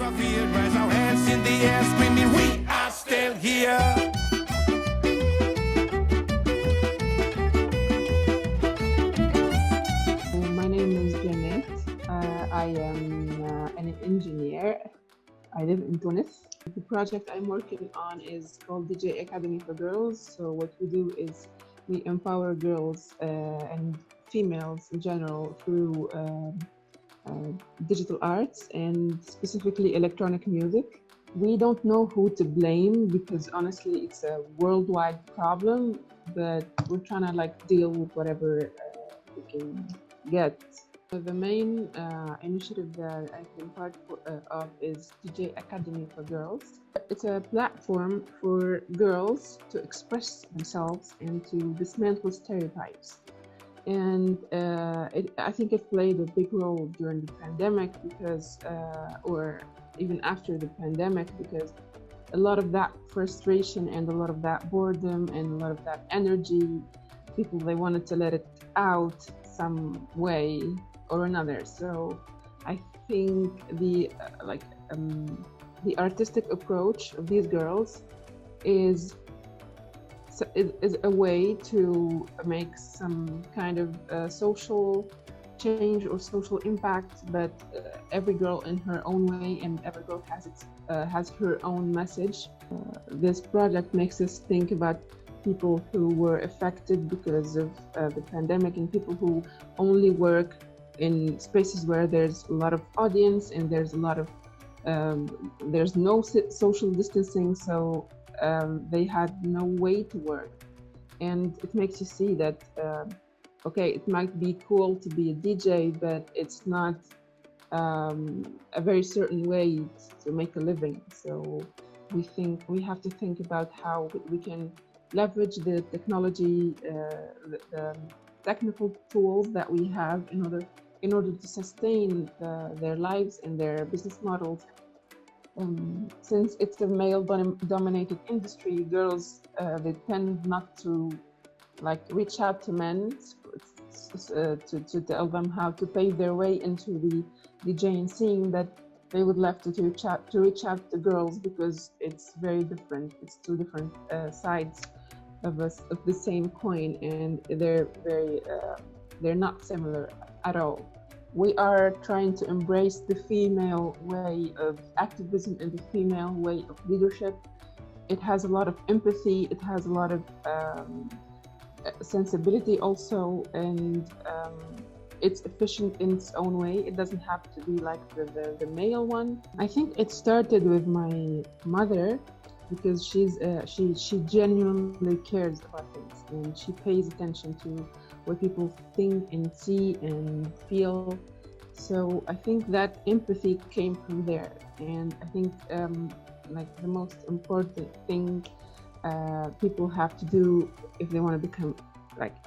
of fear, raise our hands in the air, screaming, we are still here. My name is Janet. I am an engineer. I live in Tunis. The project I'm working on is called DJ Academy for Girls. So what we do is we empower girls and females in general through digital arts and specifically electronic music. We don't know who to blame because honestly it's a worldwide problem, but we're trying to deal with whatever we can get. The main initiative that I've been part of is DJ Academy for Girls. It's a platform for girls to express themselves and to dismantle stereotypes. And I think it played a big role during the pandemic because, or even after the pandemic, because a lot of that frustration and a lot of that boredom and a lot of that energy, they wanted to let it out some way or another. So I think the artistic approach of these girls is a way to make some kind of social change or social impact, but every girl in her own way, and every girl has her own message. This project makes us think about people who were affected because of the pandemic and people who only work in spaces where there's a lot of audience and there's a lot of there's no social distancing, so they had no way to work. And it makes you see that okay, it might be cool to be a DJ, but it's not a very certain way to make a living. So we think we have to think about how we can leverage the technology, the technical tools that we have in order to sustain their lives and their business models. Since it's a male-dominated industry, girls they tend not to reach out to men to tell them how to pave their way into the DJing scene. That they would love to reach out to girls because it's very different. It's two different sides of the same coin, and they're not similar at all. We are trying to embrace the female way of activism and the female way of leadership. It has a lot of empathy, it has a lot of sensibility also, and it's efficient in its own way. It doesn't have to be like the male one. I think it started with my mother because she genuinely cares about things and she pays attention to what people think and see and feel. So I think that empathy came from there, and I think the most important thing people have to do if they want to become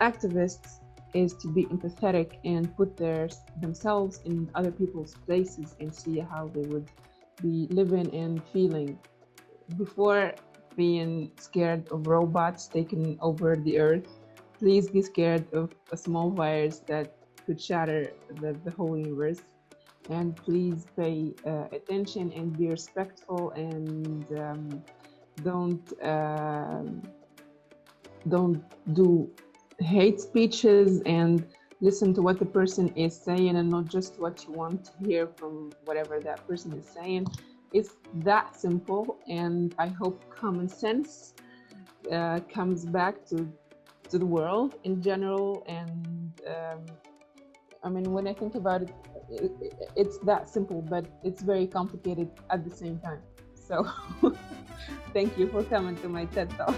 activists is to be empathetic and put themselves in other people's places and see how they would be living and feeling before being scared of robots taking over the earth. Please be scared of a small virus that could shatter the whole universe. And please pay attention and be respectful, and don't do hate speeches, and listen to what the person is saying and not just what you want to hear from whatever that person is saying. It's that simple, and I hope common sense comes back to the world in general. And when I think about it, it's that simple, but it's very complicated at the same time. So thank you for coming to my TED Talk.